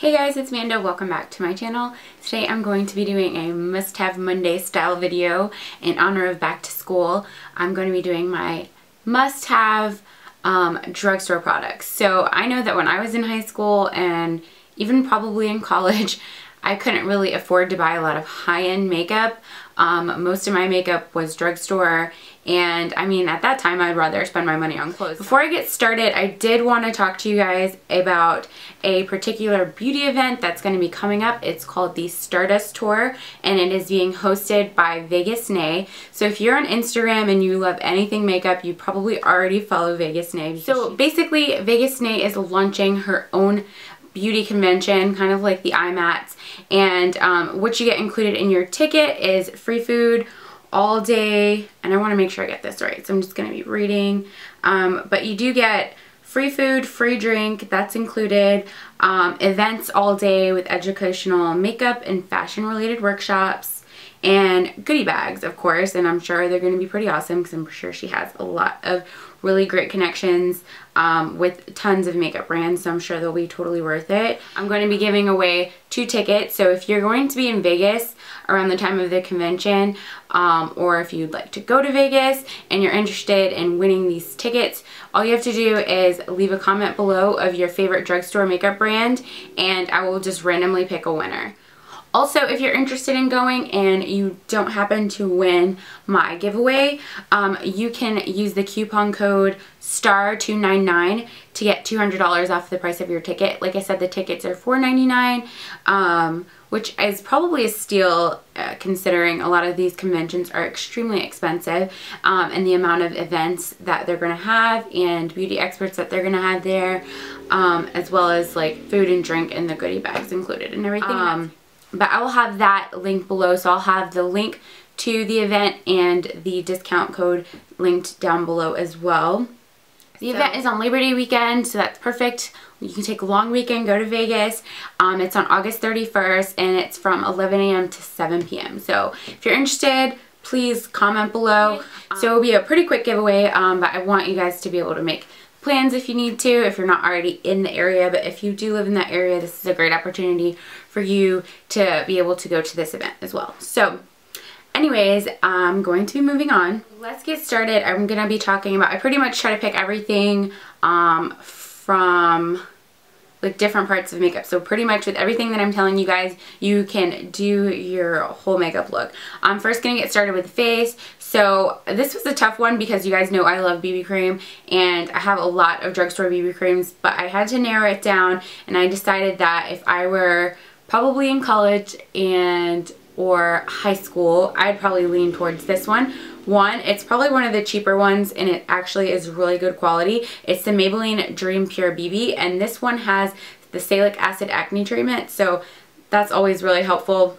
Hey guys, it's Amanda. Welcome back to my channel. Today I'm going to be doing a must-have Monday style video in honor of back to school. I'm going to be doing my must-have drugstore products. So I know that when I was in high school and even probably in college, I couldn't really afford to buy a lot of high-end makeup. Most of my makeup was drugstore, and I mean, at that time I'd rather spend my money on clothes. Before I get started, I did want to talk to you guys about a particular beauty event that's going to be coming up. It's called the Stardust Tour, and it is being hosted by Vegas Nay. So if you're on Instagram and you love anything makeup, you probably already follow Vegas Nay. So basically, Vegas Nay is launching her own beauty convention, kind of like the IMATs, and what you get included in your ticket is free food all day, and I want to make sure I get this right, so I'm just going to be reading, but you do get free food, free drink, that's included, events all day with educational makeup and fashion related workshops, and goodie bags, of course, and I'm sure they're going to be pretty awesome because I'm sure she has a lot of really great connections with tons of makeup brands, so I'm sure they'll be totally worth it. I'm going to be giving away 2 tickets, so if you're going to be in Vegas around the time of the convention, or if you'd like to go to Vegas and you're interested in winning these tickets, all you have to do is leave a comment below of your favorite drugstore makeup brand, and I will just randomly pick a winner. Also, if you're interested in going and you don't happen to win my giveaway, you can use the coupon code STAR299 to get $200 off the price of your ticket. Like I said, the tickets are $4.99, which is probably a steal considering a lot of these conventions are extremely expensive, and the amount of events that they're going to have and beauty experts that they're going to have there, as well as like food and drink and the goodie bags included and everything. But I will have that link below, so I'll have the link to the event and the discount code linked down below as well. The event is on Labor Day weekend, so that's perfect. You can take a long weekend, go to Vegas. It's on August 31st, and it's from 11 a.m. to 7 p.m. So if you're interested, please comment below. So it'll be a pretty quick giveaway, but I want you guys to be able to make plans if you need to, if you're not already in the area. But if you do live in that area, this is a great opportunity for you to be able to go to this event as well. So anyways, I'm going to be moving on. Let's get started. I'm going to be talking about, I pretty much try to pick everything from like different parts of makeup. So pretty much with everything that I'm telling you guys, you can do your whole makeup look. I'm first going to get started with the face. So this was a tough one because you guys know I love BB cream and I have a lot of drugstore BB creams, but I had to narrow it down, and I decided that if I were probably in college and or high school, I'd probably lean towards this one. One, it's probably one of the cheaper ones, and it actually is really good quality. It's the Maybelline Dream Pure BB, and this one has the salicylic acid acne treatment, so that's always really helpful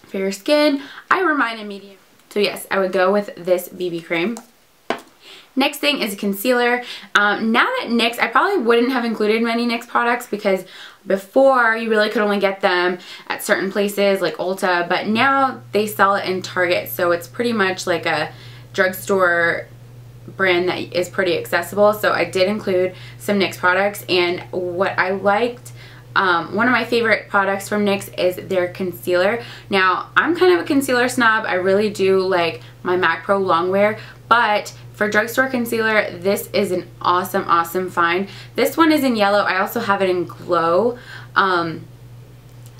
for your skin. I wear mine in medium. So yes, I would go with this BB cream. Next thing is a concealer. Now that NYX, I probably wouldn't have included many NYX products because before you really could only get them at certain places like Ulta, but now they sell it in Target, so it's pretty much like a drugstore brand that is pretty accessible. So I did include some NYX products, and what I liked, one of my favorite products from NYX is their concealer. Now, I'm kind of a concealer snob. I really do like my MAC Pro Longwear, but for drugstore concealer, this is an awesome find. This one is in yellow. I also have it in glow. And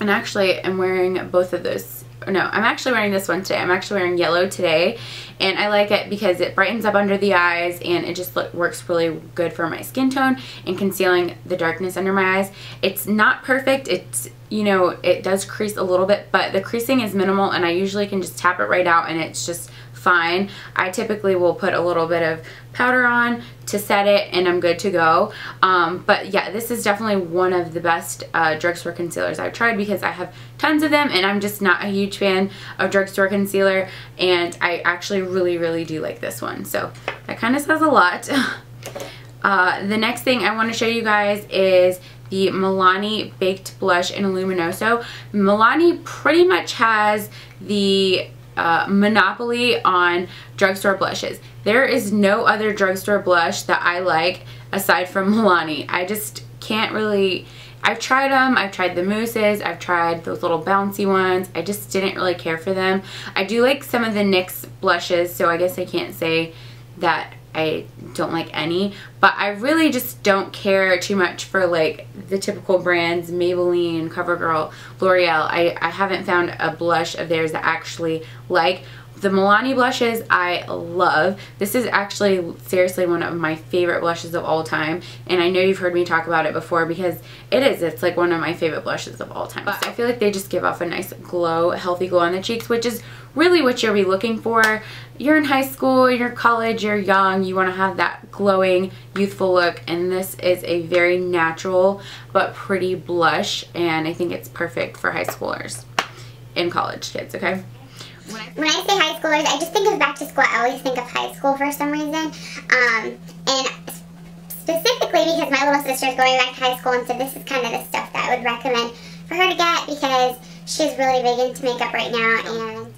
actually, I'm wearing both of those. No, I'm actually wearing this one today. I'm actually wearing yellow today, and I like it because it brightens up under the eyes, and it just works really good for my skin tone and concealing the darkness under my eyes. It's not perfect. It's, you know, it does crease a little bit, but the creasing is minimal, and I usually can just tap it right out and it's just fine. I typically will put a little bit of powder on to set it, and I'm good to go. But yeah, this is definitely one of the best drugstore concealers I've tried because I have tons of them, and I'm just not a huge fan of drugstore concealer, and I actually really do like this one. So that kind of says a lot. The next thing I want to show you guys is the Milani Baked Blush in Luminoso. Milani pretty much has the monopoly on drugstore blushes. There is no other drugstore blush that I like aside from Milani. I just can't really I've tried them. I've tried the mousses. I've tried those little bouncy ones. I just didn't really care for them. I do like some of the NYX blushes, so I guess I can't say that I don't like any, but I really just don't care too much for like the typical brands, Maybelline, CoverGirl, L'Oreal. I haven't found a blush of theirs that I actually like. The Milani blushes I love. This is actually seriously one of my favorite blushes of all time, and I know you've heard me talk about it before because it's like one of my favorite blushes of all time. But I feel like they just give off a nice glow, a healthy glow on the cheeks, which is really what you'll be looking for. You're in high school, you're college, you're young, you want to have that glowing, youthful look, and this is a very natural but pretty blush, and I think it's perfect for high schoolers and college kids, okay? When I say high schoolers, I just think of back to school. I always think of high school for some reason. And specifically because my little sister is going back to high school, and so this is kind of the stuff that I would recommend for her to get because she's really big into makeup right now. And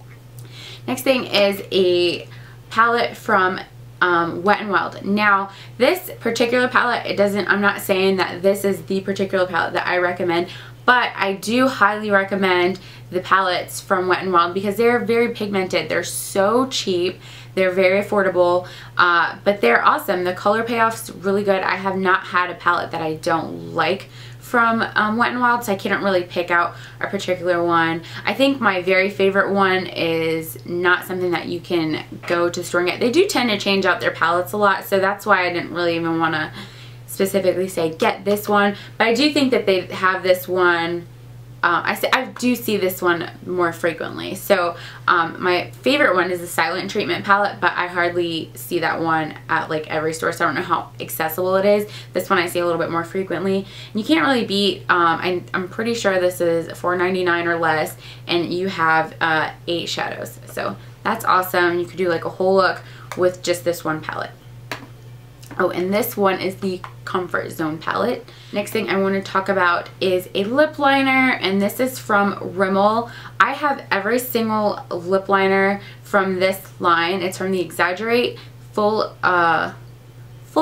next thing is a palette from Wet n Wild. Now, this particular palette, I'm not saying that this is the particular palette that I recommend, but I do highly recommend the palettes from Wet n Wild because they're very pigmented. They're so cheap. They're very affordable, but they're awesome. The color payoff's really good. I have not had a palette that I don't like from Wet n Wild, so I can't really pick out a particular one. I think my very favorite one is not something that you can go to the store and get. They do tend to change out their palettes a lot, so that's why I didn't really even want to specifically say get this one, but I do think that they have this one. I do see this one more frequently. So my favorite one is the Silent Treatment palette, but I hardly see that one at like every store, so I don't know how accessible it is. This one I see a little bit more frequently. And you can't really beat, I'm pretty sure this is $4.99 or less, and you have 8 shadows. So that's awesome. You could do like a whole look with just this one palette. Oh, and this one is the Comfort Zone palette. Next thing I want to talk about is a lip liner, and this is from Rimmel. I have every single lip liner from this line. It's from the Exaggerate full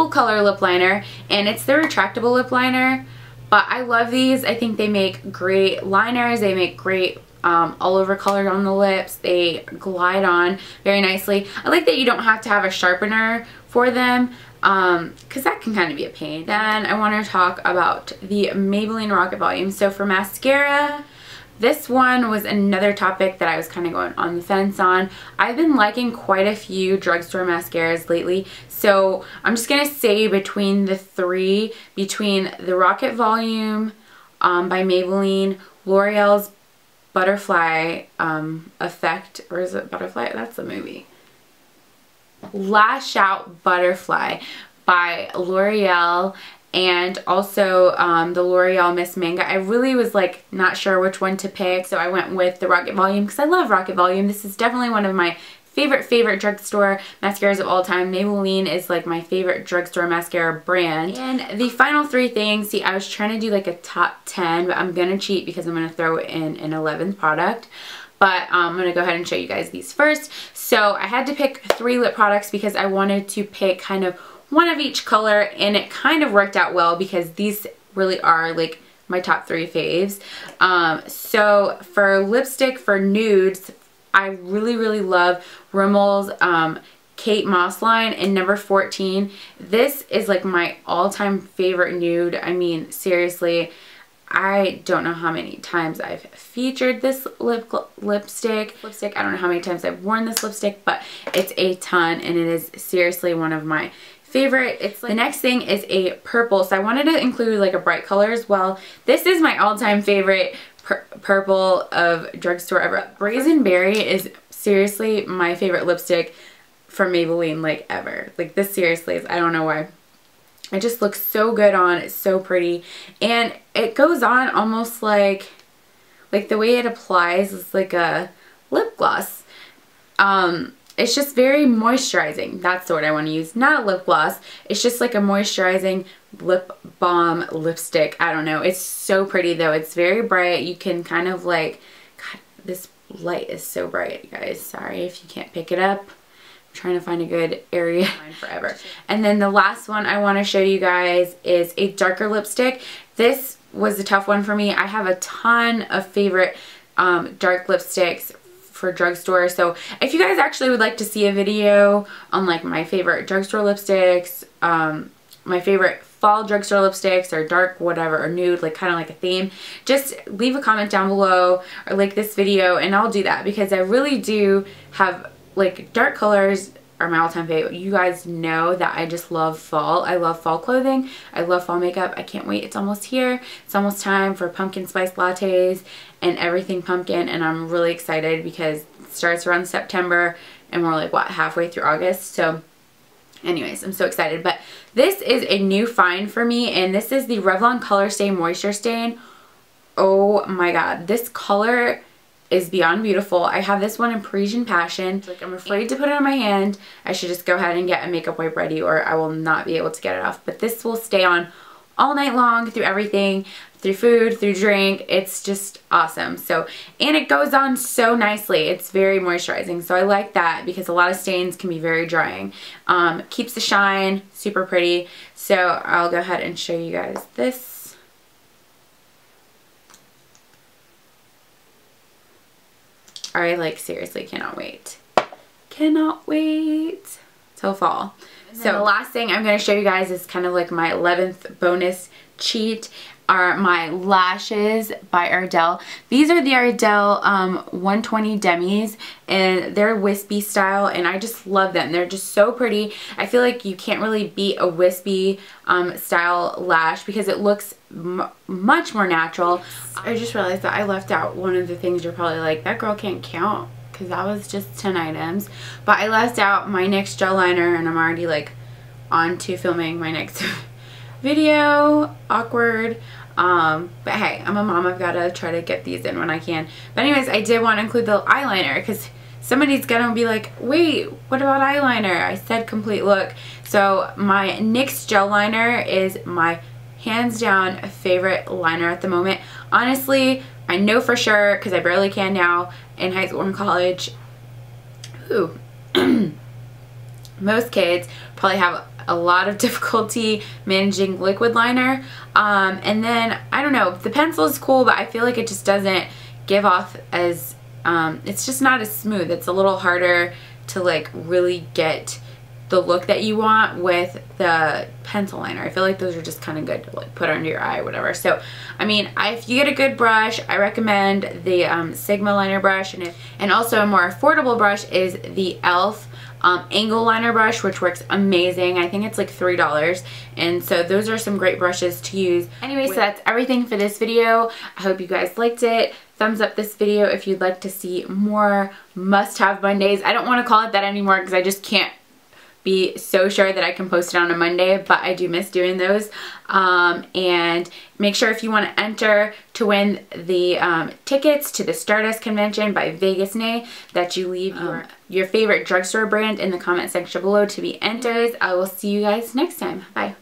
color lip liner, and it's the retractable lip liner. But I love these. I think they make great liners. They make great all over color on the lips. They glide on very nicely. I like that you don't have to have a sharpener for them, because that can kind of be a pain. Then I want to talk about the Maybelline Rocket Volume. So for mascara, this one was another topic that I was kind of going on the fence on. I've been liking quite a few drugstore mascaras lately, so I'm just going to say between the three, between the Rocket Volume by Maybelline, L'Oreal's Butterfly Effect, or is it Butterfly? That's the movie. Lash Out Butterfly by L'Oreal, and also the L'Oreal Miss Manga. I really was like not sure which one to pick, so I went with the Rocket Volume because I love Rocket Volume. This is definitely one of my favorite drugstore mascaras of all time. Maybelline is like my favorite drugstore mascara brand. And the final 3 things, see, I was trying to do like a top 10, but I'm gonna cheat because I'm gonna throw in an 11th product. But I'm going to go ahead and show you guys these first. So I had to pick 3 lip products because I wanted to pick kind of one of each color, and it kind of worked out well because these really are like my top 3 faves. So for lipstick for nudes, I really love Rimmel's Kate Moss line in number 14. This is like my all-time favorite nude. I mean, seriously, I don't know how many times I've featured this lipstick. I don't know how many times I've worn this lipstick, but it's a ton, and it is seriously one of my favorite. It's like, the next thing is a purple, so I wanted to include like a bright color as well. This is my all-time favorite purple of drugstore ever. Brazen Berry is seriously my favorite lipstick from Maybelline like ever. Like this seriously is, I don't know why. It just looks so good on. It's so pretty, and it goes on almost like the way it applies is like a lip gloss. It's just very moisturizing. That's the word I want to use. Not a lip gloss. It's just like a moisturizing lip balm lipstick. I don't know. It's so pretty though. It's very bright. You can kind of like, God, this light is so bright, you guys. Sorry if you can't pick it up. Trying to find a good area forever. And then the last one I want to show you guys is a darker lipstick. This was a tough one for me. I have a ton of favorite dark lipsticks for drugstore. So if you guys actually would like to see a video on like my favorite drugstore lipsticks, my favorite fall drugstore lipsticks, or dark whatever, or nude, like kind of like a theme, just leave a comment down below or like this video and I'll do that, because I really do have like dark colors are my all-time favorite. You guys know that I just love fall. I love fall clothing. I love fall makeup. I can't wait. It's almost here. It's almost time for pumpkin spice lattes and everything pumpkin, and I'm really excited because it starts around September and we're like, what, halfway through August? So anyways, I'm so excited. But this is a new find for me, and this is the Revlon Colorstay Moisture Stain. Oh my god, this color is beyond beautiful. I have this one in Parisian Passion. Like, I'm afraid to put it on my hand. I should just go ahead and get a makeup wipe ready, or I will not be able to get it off. But this will stay on all night long, through everything, through food, through drink. It's just awesome. So, and it goes on so nicely. It's very moisturizing. So I like that, because a lot of stains can be very drying. Keeps the shine, super pretty. So I'll go ahead and show you guys this. I like seriously cannot wait. Cannot wait till fall. So the last thing I'm going to show you guys is kind of like my 11th bonus cheat, are my lashes by Ardell. These are the Ardell 120 Demis, and they're wispy style, and I just love them. They're just so pretty. I feel like you can't really beat a wispy style lash, because it looks much more natural. I just realized that I left out one of the things you're probably like, that girl can't count, because that was just 10 items. But I left out my NYX Gel Liner, and I'm already like on to filming my next video. Awkward. But hey, I'm a mom. I've got to try to get these in when I can. But anyways, I did want to include the eyeliner, because somebody's gonna be like, wait, what about eyeliner? I said complete look. So my NYX Gel Liner is my hands down favorite liner at the moment. Honestly, I know for sure, because I barely can now in high school and college. Ooh. Most kids probably have a lot of difficulty managing liquid liner. And then, I don't know, the pencil is cool, but I feel like it just doesn't give off as, it's just not as smooth. It's a little harder to like really get the look that you want with the pencil liner. I feel like those are just kind of good to like put under your eye or whatever. So, I mean, if you get a good brush, I recommend the Sigma liner brush, and also a more affordable brush is the e.l.f. angle liner brush, which works amazing. I think it's like $3, and so those are some great brushes to use. Anyway, so that's everything for this video. I hope you guys liked it. Thumbs up this video if you'd like to see more must-have Mondays. I don't want to call it that anymore, because I just can't be so sure that I can post it on a Monday, but I do miss doing those. And make sure, if you want to enter to win the tickets to the Stardust convention by Vegas Nay, that you leave your favorite drugstore brand in the comment section below to be entered. I will see you guys next time. Bye.